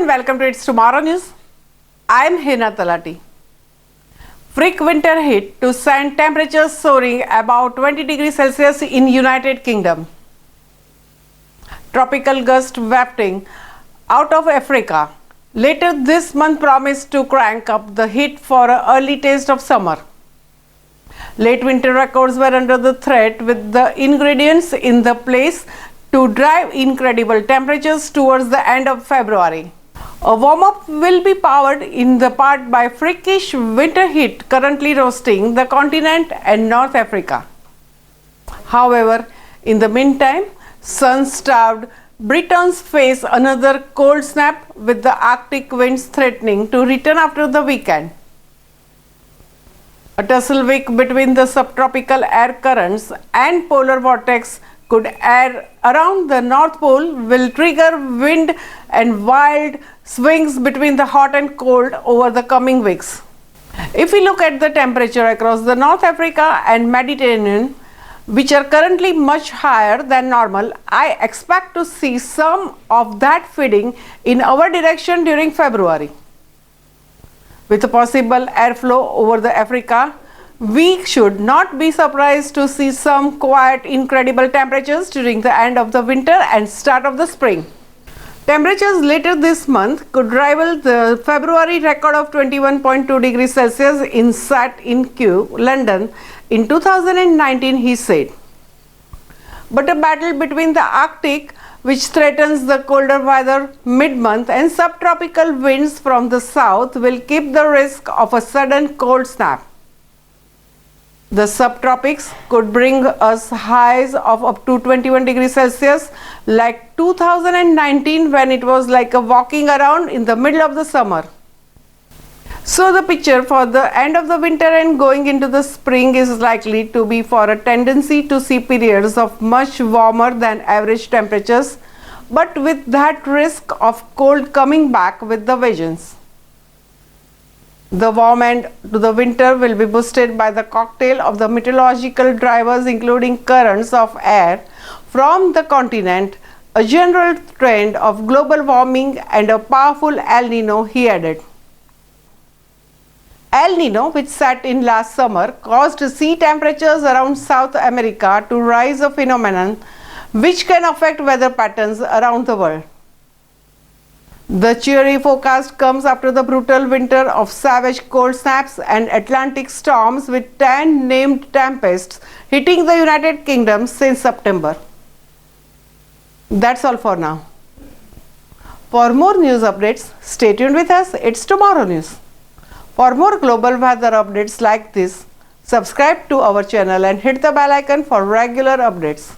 and welcome to It's Tomorrow News. I am Hina Talati. Freak winter hit to send temperatures soaring about 20 degrees Celsius in United Kingdom. Tropical gust wafting out of Africa later this month promised to crank up the heat for an early taste of summer. Late winter records were under the threat with the ingredients in the place to drive incredible temperatures towards the end of February. A warm-up will be powered in the part by freakish winter heat currently roasting the continent and North Africa. However, in the meantime, sun-starved Britons face another cold snap with the Arctic winds threatening to return after the weekend. A tussle week between the subtropical air currents and polar vortex could air around the North Pole will trigger wind and wild swings between the hot and cold over the coming weeks. If we look at the temperature across the North Africa and Mediterranean, which are currently much higher than normal, I expect to see some of that feeding in our direction during February. With a possible airflow over the Africa, we should not be surprised to see some quiet, incredible temperatures during the end of the winter and start of the spring. Temperatures later this month could rival the February record of 21.2 degrees Celsius in Sat in Kew, London in 2019, he said. But a battle between the Arctic, which threatens the colder weather mid-month, and subtropical winds from the south will keep the risk of a sudden cold snap. The subtropics could bring us highs of up to 21 degrees Celsius like 2019 when it was like a walking around in the middle of the summer. So the picture for the end of the winter and going into the spring is likely to be for a tendency to see periods of much warmer than average temperatures, but with that risk of cold coming back with the vengeance. The warm end to the winter will be boosted by the cocktail of the meteorological drivers including currents of air from the continent, a general trend of global warming and a powerful El Nino, he added. El Nino, which set in last summer, caused sea temperatures around South America to rise, a phenomenon which can affect weather patterns around the world. The cheery forecast comes after the brutal winter of savage cold snaps and Atlantic storms with 10 named tempests hitting the United Kingdom since September. That's all for now. For more news updates, stay tuned with us. It's Tomorrow News. For more global weather updates like this, subscribe to our channel and hit the bell icon for regular updates.